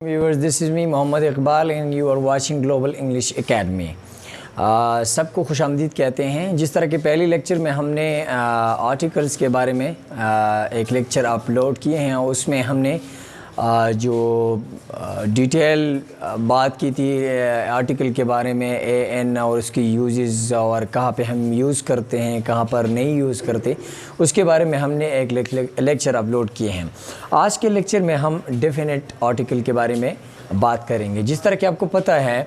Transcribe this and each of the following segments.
Viewers, this is me Mohammad Iqbal and you are watching Global English Academy. सबको खुशामदीद कहते हैं। जिस तरह के पहले लेक्चर में हमने आर्टिकल्स के बारे में एक लेक्चर अपलोड किए हैं, उसमें हमने जो डिटेल बात की थी आर्टिकल के बारे में, एन और उसकी यूजेस और कहाँ पे हम यूज़ करते हैं, कहाँ पर नहीं यूज़ करते, उसके बारे में हमने एक लेक्चर अपलोड किए हैं। आज के लेक्चर में हम डेफिनेट आर्टिकल के बारे में बात करेंगे। जिस तरह कि आपको पता है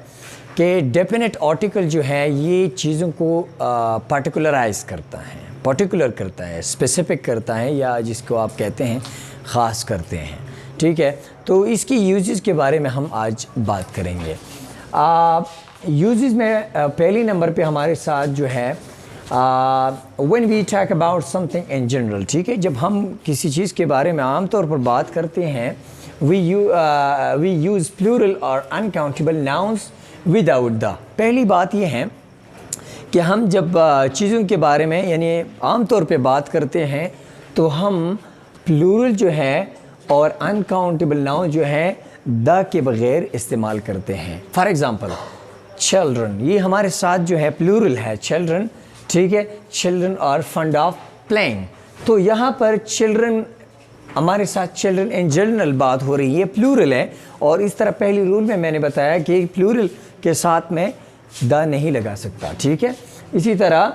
कि डेफिनेट आर्टिकल जो है ये चीज़ों को पार्टिकुलराइज़ करता है, पर्टिकुलर करता है, स्पेसिफिक करता है, या जिसको आप कहते हैं ख़ास करते हैं। ठीक है, तो इसकी यूजेस के बारे में हम आज बात करेंगे। यूजेस में पहले नंबर पे हमारे साथ जो है when we talk about something in general. ठीक है, जब हम किसी चीज़ के बारे में आम तौर पर बात करते हैं, वी यूज़ प्लूरल और अनकाउंटेबल नाउन्स विदाउट द। पहली बात यह है कि हम जब चीज़ों के बारे में यानी आम तौर पे बात करते हैं तो हम प्लूरल जो है और अनकाउंटेबल नाउन जो है द के बग़ैर इस्तेमाल करते हैं। फॉर एग्ज़ाम्पल चिल्ड्रन, ये हमारे साथ जो है प्लूरल है चिल्ड्रन। ठीक है, children are fond of playing, तो यहाँ पर चिल्ड्रन हमारे साथ चिल्ड्रन इन जनरल बात हो रही है, प्लूरल है। और इस तरह पहली रूल में मैंने बताया कि प्लूरल के साथ में द नहीं लगा सकता। ठीक है, इसी तरह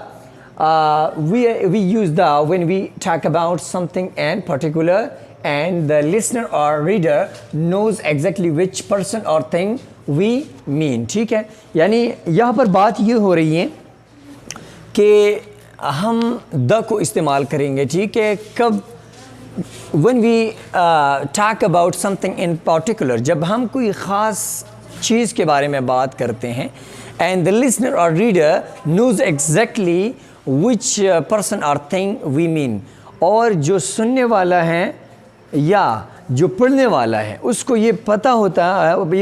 we use the when we talk about something and particular and the listener or reader knows exactly which person or thing we mean। ठीक है, यानी यहाँ पर बात ये हो रही है कि हम द को इस्तेमाल करेंगे। ठीक है, कब? when we talk about something in particular, जब हम कोई ख़ास चीज़ के बारे में बात करते हैं, and the listener or reader knows exactly which person or thing we mean, और जो सुनने वाला है या जो पढ़ने वाला है उसको ये पता होता है,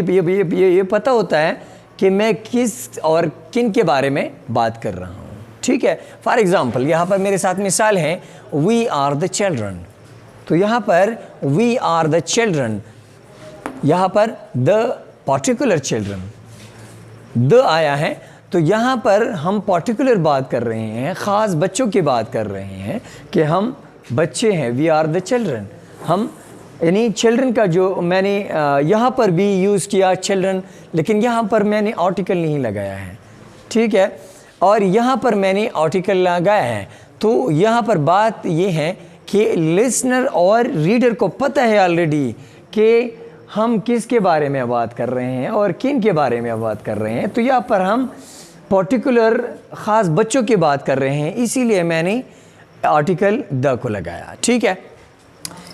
ये पता होता है कि मैं किस और किन के बारे में बात कर रहा हूँ। ठीक है, फॉर एग्ज़ाम्पल यहाँ पर मेरे साथ मिसाल है वी आर द चिल्ड्रन, तो यहाँ पर वी आर द चिल्ड्रन, यहाँ पर द पर्टिकुलर चिल्ड्रन, द आया है, तो यहाँ पर हम पर्टिकुलर बात कर रहे हैं, ख़ास बच्चों की बात कर रहे हैं कि हम बच्चे हैं। वी आर द चिल्ड्रन, हम यानी चिल्ड्रन का जो मैंने यहाँ पर भी यूज़ किया चिल्ड्रन, लेकिन यहाँ पर मैंने आर्टिकल नहीं लगाया है। ठीक है, और यहाँ पर मैंने आर्टिकल लगाया है, तो यहाँ पर बात ये है कि लिसनर और रीडर को पता है ऑलरेडी कि हम किसके बारे में बात कर रहे हैं और किन के बारे में बात कर रहे हैं। तो यहाँ पर हम पर्टिकुलर ख़ास बच्चों की बात कर रहे हैं, इसीलिए मैंने आर्टिकल द को लगाया। ठीक है,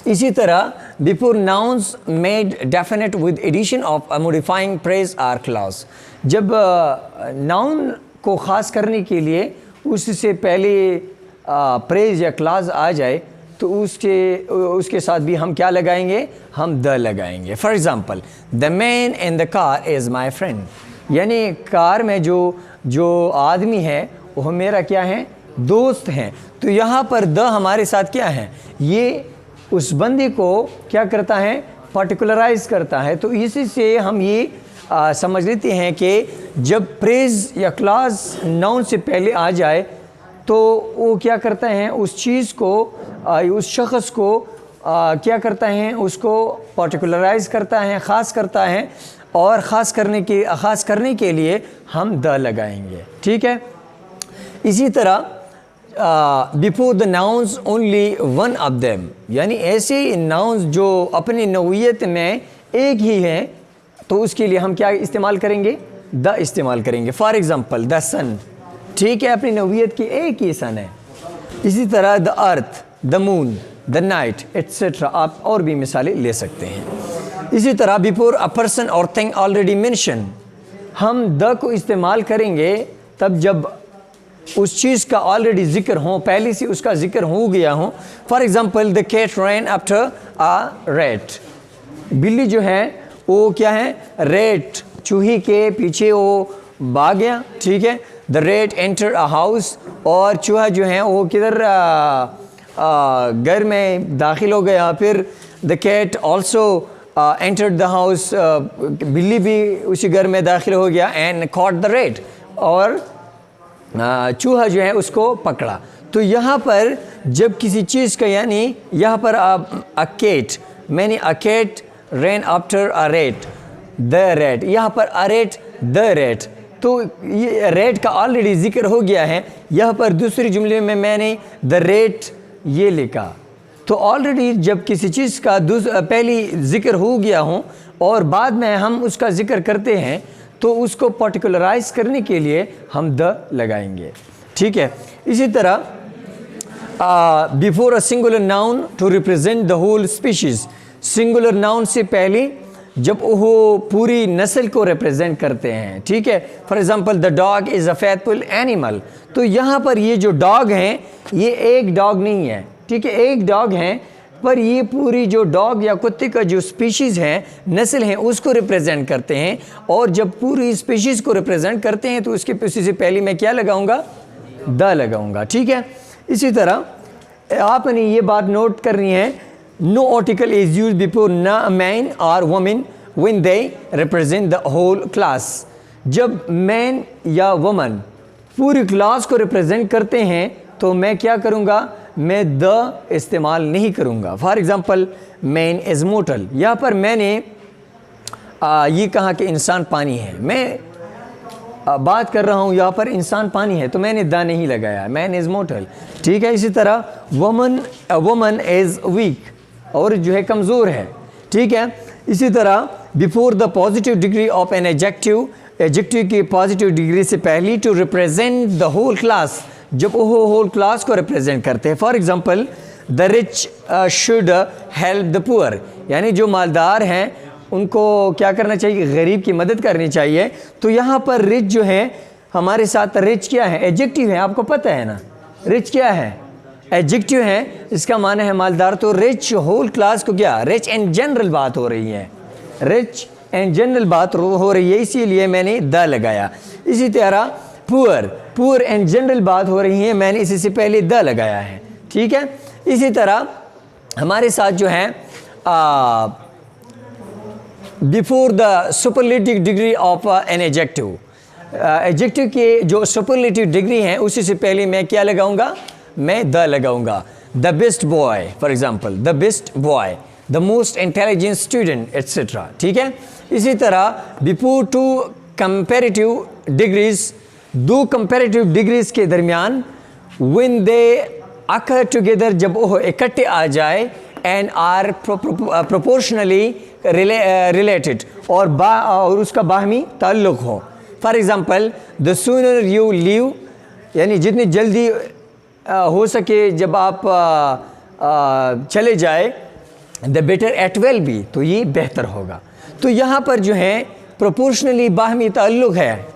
इसी तरह before nouns made definite with addition of modifying phrase or clause, जब नाउन को ख़ास करने के लिए उससे पहले प्रेज या क्लॉज आ जाए तो उसके साथ भी हम क्या लगाएंगे? हम द लगाएंगे। For example the man in the car is my friend, यानी कार में जो आदमी है वो मेरा क्या है? दोस्त हैं। तो यहाँ पर द हमारे साथ क्या है? ये उस बंदे को क्या करता है? पर्टिकुलराइज करता है। तो इसी से हम ये समझ लेते हैं कि जब प्रेज या क्लॉज नाउन से पहले आ जाए तो वो क्या करता है? उस चीज़ को उस शख्स को क्या करता है? उसको पर्टिकुलराइज करता है, ख़ास करता है, और ख़ास करने के लिए हम द लगाएंगे। ठीक है, इसी तरह before the nouns only one of them, यानी ऐसे नाउन्स जो अपनी नौइयत में एक ही हैं, तो उसके लिए हम क्या इस्तेमाल करेंगे? द इस्तेमाल करेंगे। फॉर एग्ज़ाम्पल द सन, ठीक है, अपनी नौइयत की एक ही सन है। इसी तरह the earth, the moon, the night etcetera, आप और भी मिसालें ले सकते हैं। इसी तरह बिफोर अ पर्सन और थिंग ऑलरेडी मेंशन, हम द को इस्तेमाल करेंगे तब जब उस चीज़ का ऑलरेडी जिक्र हो, पहले से उसका जिक्र हो गया हो। For example the cat ran after a rat, बिल्ली जो है वो क्या है? रैट, चूहे के पीछे वो भाग गया। ठीक है, the rat enter a house, और चूहा जो है वो किधर घर में दाखिल हो गया। फिर the cat also entered the house, बिल्ली भी उसी घर में दाखिल हो गया, एंड कॉट द रेट, और चूहा जो है उसको पकड़ा। तो यहाँ पर जब किसी चीज़ का, यानी यहाँ पर अ केट, मैंने a cat ran after a rat, the rat, यहाँ पर अ रेट द रेट, तो ये रेट का ऑलरेडी जिक्र हो गया है। यहाँ पर दूसरी जुमले में मैंने द रेट ये लिखा, तो ऑलरेडी जब किसी चीज़ का पहली जिक्र हो गया हो और बाद में हम उसका जिक्र करते हैं तो उसको पर्टिकुलराइज करने के लिए हम द लगाएंगे, ठीक है। इसी तरह before a singular noun to represent the whole species, singular noun से पहले जब वो पूरी नस्ल को रिप्रेजेंट करते हैं, ठीक है। For example the dog is a faithful animal, तो यहाँ पर ये जो डॉग हैं ये एक डॉग नहीं है, ठीक है, एक डॉग हैं, पर ये पूरी जो डॉग या कुत्ते का जो स्पीशीज़ है, नस्ल है, उसको रिप्रेजेंट करते हैं। और जब पूरी स्पीशीज़ को रिप्रेजेंट करते हैं तो उसके उसी से पहले मैं क्या लगाऊंगा, द लगाऊंगा, ठीक है। इसी तरह आपने ये बात नोट करनी है, no article is used before न मैन और women when they represent the whole class. जब मैन या वुमन पूरी क्लास को रिप्रेजेंट करते हैं तो मैं क्या करूँगा, मैं द इस्तेमाल नहीं करूँगा। For example man is mortal, यहाँ पर मैंने ये कहा कि इंसान पानी है, मैं बात कर रहा हूँ यहाँ पर इंसान पानी है, तो मैंने द नहीं लगाया, मैन इज़ मोटल, ठीक है। इसी तरह वुमन इज़ वीक, और जो है कमज़ोर है, ठीक है। इसी तरह before the positive degree of an adjective, adjective की पॉजिटिव डिग्री से पहले to represent the whole class, जब वो होल क्लास को रिप्रेजेंट करते हैं। For example the rich should help the poor, यानी जो मालदार हैं उनको क्या करना चाहिए, गरीब की मदद करनी चाहिए। तो यहाँ पर रिच जो है हमारे साथ, रिच क्या है, एडजेक्टिव है, आपको पता है ना, रिच क्या है, एडजेक्टिव है, इसका माना है मालदार। तो रिच होल क्लास को क्या, रिच एंड जनरल बात हो रही है, रिच एंड जनरल बात हो रही है, इसीलिए मैंने द लगाया। इसी तरह पुअर एंड जनरल बात हो रही है, मैंने इसी से पहले द लगाया है, ठीक है। इसी तरह हमारे साथ जो है before the superlative degree of an adjective, adjective के जो सुपरलेटिव डिग्री हैं उसी से पहले मैं क्या लगाऊंगा, मैं द लगाऊंगा। The best boy, for example the best boy, the most intelligent student etcetera, ठीक है। इसी तरह बिफोर टू कंपेरेटिव डिग्रीज, दो कंपेरेटिव डिग्रीज के दरमियान, व्हेन दे अकर टुगेदर, जब वो इकट्ठे आ जाए, एंड आर प्रोपोर्शनली रिलेटेड, और उसका बाहमी ताल्लुक़ हो। For example the sooner you leave, यानी जितनी जल्दी हो सके जब आप चले जाए, the better at will be, तो ये बेहतर होगा। तो यहाँ पर जो है प्रोपोर्शनली बाहमी ताल्लुक़ है,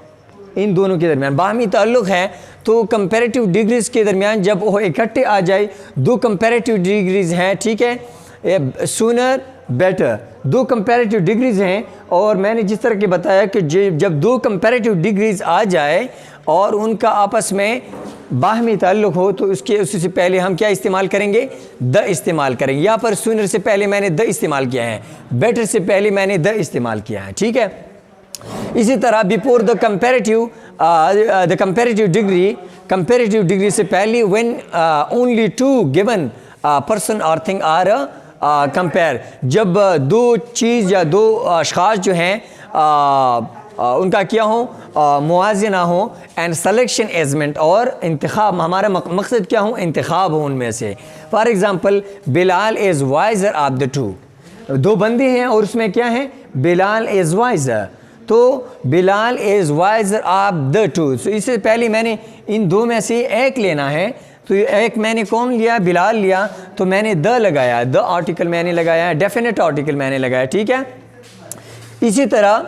इन दोनों के दरमियान बाहमी ताल्लुक़ है। तो कंपैरेटिव डिग्रीज़ के दरमियान जब वो इकट्ठे आ जाए, दो कंपैरेटिव डिग्रीज़ हैं, ठीक है, सूनर बेटर, दो कंपैरेटिव डिग्रीज़ हैं। और मैंने जिस तरह के बताया कि जब दो कंपैरेटिव डिग्रीज़ आ जाए और उनका आपस में बाहमी ताल्लुक़ हो, तो उसी से पहले हम क्या इस्तेमाल करेंगे, द इस्तेमाल करेंगे। यहाँ पर सूनर से पहले मैंने द इस्तेमाल किया है, बेटर से पहले मैंने द इस्तेमाल किया है, ठीक है। इसी तरह बिफोर द कंपैरेटिव डिग्री से पहले, when only two given person और थिंग आर कंपेयर, जब दो चीज़ या दो अशख़ास जो हैं उनका क्या हो, मुआज़ना हो, एंड सलेक्शन एजमेंट, और इंतखाब, हमारा मकसद क्या हो, इंतखाब हो उनमें से। For example Bilal is visor of the two, दो बंदे हैं और उसमें क्या है, बिलाल इज़ वाइज़र, तो Bilal is visor of the two. तो इससे पहले मैंने इन दो में से एक लेना है, तो एक मैंने कौन लिया, बिलाल लिया, तो मैंने द लगाया, द आर्टिकल मैंने लगाया, डेफिनेट आर्टिकल मैंने लगाया, ठीक है। इसी तरह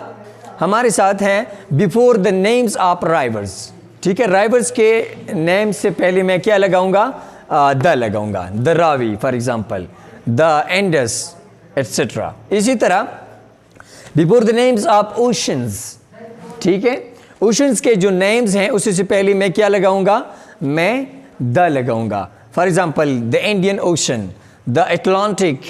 हमारे साथ हैं बिफोर द नेम्स ऑफ राइवर्स, ठीक है, राइवर्स के नेम से पहले मैं क्या लगाऊंगा, द लगाऊंगा, the Ravi for example, the Indus etcetera. इसी तरह before the names of oceans, ठीक है, ओशंस के जो नेम्स हैं उसी से पहले मैं क्या लगाऊंगा, मैं द लगाऊंगा। For example the Indian ocean, the Atlantic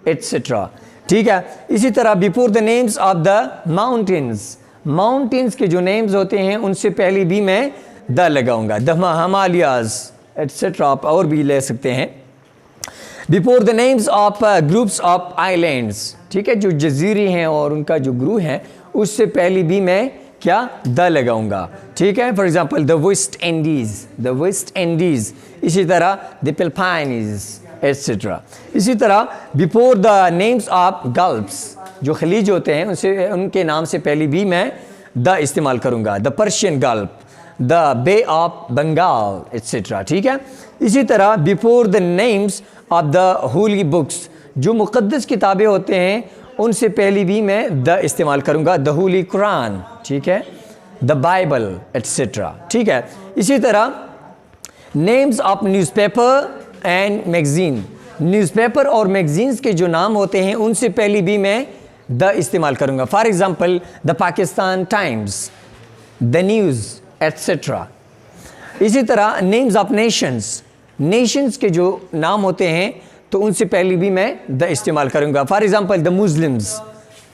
etcetera, ठीक है। इसी तरह before the names of the mountains, mountains के जो नेम्स होते हैं उनसे पहले भी मैं द लगाऊंगा, द हिमालयाज एटसेट्रा, आप और भी ले सकते हैं। Before the names of groups of islands, ठीक है, जो जजीरे हैं और उनका जो ग्रुप है उससे पहले भी मैं क्या द लगाऊंगा, ठीक है। For example the West Indies, the West Indies, इसी तरह द फिलिपाइंस एटसेट्रा। इसी तरह before the names of gulfs, जो खलीज होते हैं उनसे उनके नाम से पहले भी मैं द इस्तेमाल करूंगा, the Persian gulf, the bay of Bengal etcetera, ठीक है। इसी तरह before the names of the holy books, जो मुक़द्दस किताबें होते हैं उनसे पहले भी मैं द इस्तेमाल करूंगा, द होली कुरान, ठीक है, द बाइबल एटसेट्रा, ठीक है। इसी तरह names of newspaper and magazine, newspaper और मैगज़ीन्स के जो नाम होते हैं उनसे पहले भी मैं द इस्तेमाल करूंगा। For example the Pakistan times, the news etcetera. इसी तरह नेम्स ऑफ नेशंस, नेशंस के जो नाम होते हैं तो उनसे पहले भी मैं द इस्तेमाल करूंगा। For example the Muslims,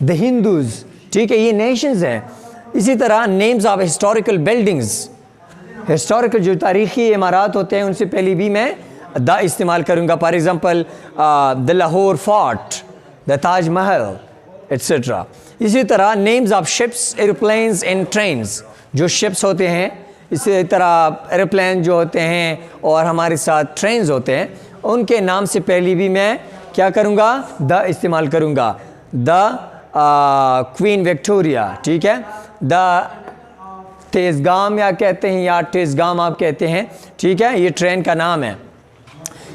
the Hindus, ठीक है, ये नेशंस हैं। इसी तरह names of historical buildings, historical जो तारीख़ी इमारत होते हैं उनसे पहले भी मैं द इस्तेमाल करूंगा। For example the Lahore fort, the Taj Mahal etcetera. इसी तरह names of ships, aeroplanes and trains, जो शिप्स होते हैं, इसी तरह एरोप्लेन जो होते हैं और हमारे साथ ट्रेन्स होते हैं, उनके नाम से पहले भी मैं क्या करूंगा, द इस्तेमाल करूंगा, द क्वीन विक्टोरिया, ठीक है, द तेज़गाम या कहते हैं या तेज़गाम आप कहते हैं, ठीक है, ये ट्रेन का नाम है।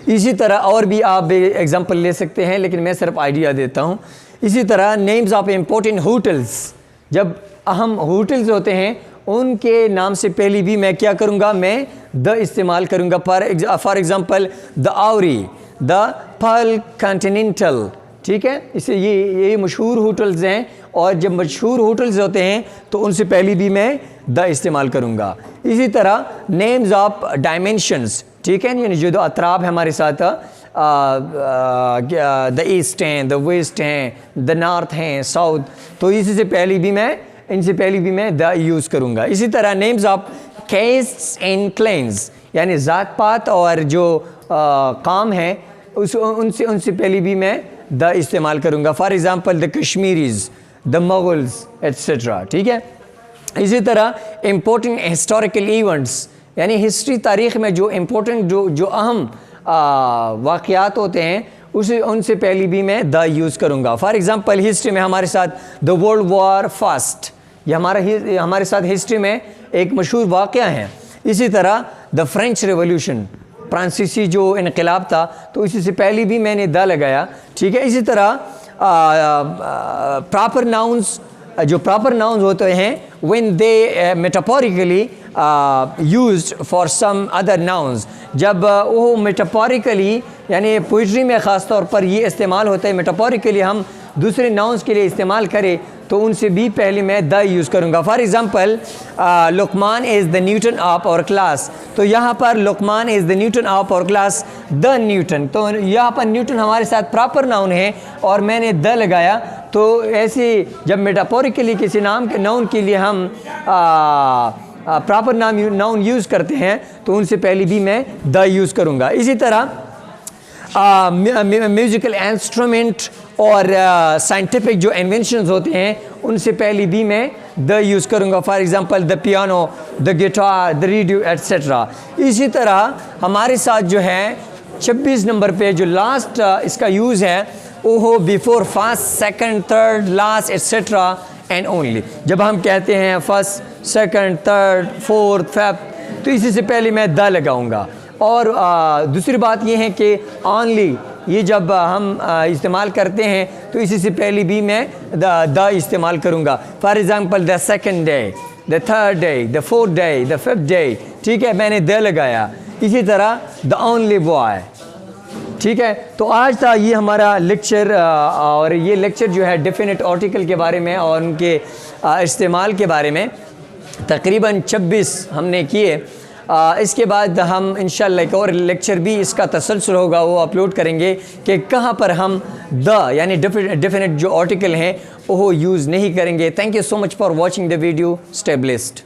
इसी तरह और भी आप एग्जांपल ले सकते हैं लेकिन मैं सिर्फ आइडिया देता हूँ। इसी तरह नेम्स ऑफ इम्पोर्टेंट होटल्स, जब अहम होटल्स होते हैं उनके नाम से पहले भी मैं क्या करूँगा, मैं द इस्तेमाल करूँगा। फॉर एग्जांपल द आउरी, द पर्ल कॉन्टिनेंटल, ठीक है, इसे ये मशहूर होटल्स हैं और जब मशहूर होटल्स होते हैं तो उनसे पहले भी मैं द इस्तेमाल करूँगा। इसी तरह नेम्स ऑफ डायमेंशंस, ठीक है, यानी जो दो अतराब है हमारे साथ, द ईस्ट हैं, द वेस्ट हैं, द नॉर्थ हैं, साउथ, तो इसी से पहले भी मैं इनसे पहले भी मैं द यूज़ करूँगा। इसी तरह नेम्स ऑफ कैस्ट्स एंड क्लैन्स, यानी ज़ात पात और जो काम है उनसे पहले भी मैं द इस्तेमाल करूँगा। For example the Kashmiris, the Mughals etcetera, ठीक है। इसी तरह इम्पोर्टेंट हिस्टोरिकल इवेंट्स, यानी हिस्ट्री तारीख़ में जो इम्पोर्टेंट जो अहम वाक़यात होते हैं उनसे पहले भी मैं द यूज़ करूँगा। फॉर एग्ज़ाम्पल हिस्ट्री में हमारे साथ द वर्ल्ड वॉर फर्स्ट, ये हमारे साथ हिस्ट्री में एक मशहूर वाक़या है। इसी तरह द फ्रेंच रेवोल्यूशन, फ्रांसीसी जो इनकलाब था, तो इसी से पहले भी मैंने द लगाया, ठीक है। इसी तरह प्रॉपर नाउन्स, जो प्रॉपर नाउन्स होते हैं when they metaphorically used for some other nouns, जब वो मेटाफोरिकली यानी पोइट्री में ख़ास तौर पर ये इस्तेमाल होता है, मेटाफोरिकली हम दूसरे नाउन्स के लिए इस्तेमाल करें तो उनसे भी पहले मैं द यूज़ करूँगा। For example Luqman is the Newton of our class, तो यहाँ पर Luqman is the Newton of our class, the Newton, तो यहाँ पर न्यूटन हमारे साथ प्रॉपर नाउन है और मैंने द लगाया। तो ऐसे जब मेटाफोरिकली किसी नाउन के लिए हम प्रॉपर नाउन यूज़ करते हैं तो उनसे पहले भी मैं द यूज़ करूँगा। इसी तरह म्यूज़िकल इंस्ट्रूमेंट और साइंटिफिक जो इन्वेंशंस होते हैं उनसे पहले भी मैं द यूज़ करूँगा। For example the piano, the guitar, the radio etcetera. इसी तरह हमारे साथ जो है 26 नंबर पे जो लास्ट इसका यूज़ है वो हो before first, second, third, last etcetera and only. जब हम कहते हैं first, second, third, fourth, fifth, तो इसी से पहले मैं द लगाऊंगा। और दूसरी बात ये है कि ओनली, ये जब हम इस्तेमाल करते हैं तो इसी से पहले भी मैं द इस्तेमाल करूँगा। For example the second day, the third day, the fourth day, the fifth day, ठीक है, मैंने द लगाया। इसी तरह द ओनली बॉय, ठीक है। तो आज था ये हमारा लेक्चर, और ये लेक्चर जो है डेफिनेट आर्टिकल के बारे में और उनके इस्तेमाल के बारे में तकरीबन 26 हमने किए। इसके बाद हम इंशाल्लाह एक और लेक्चर भी इसका तसलसल होगा, वो अपलोड करेंगे कि कहाँ पर हम द यानी डेफिनेट जो आर्टिकल हैं वो यूज़ नहीं करेंगे। Thank you so much for watching the video. Stay blessed.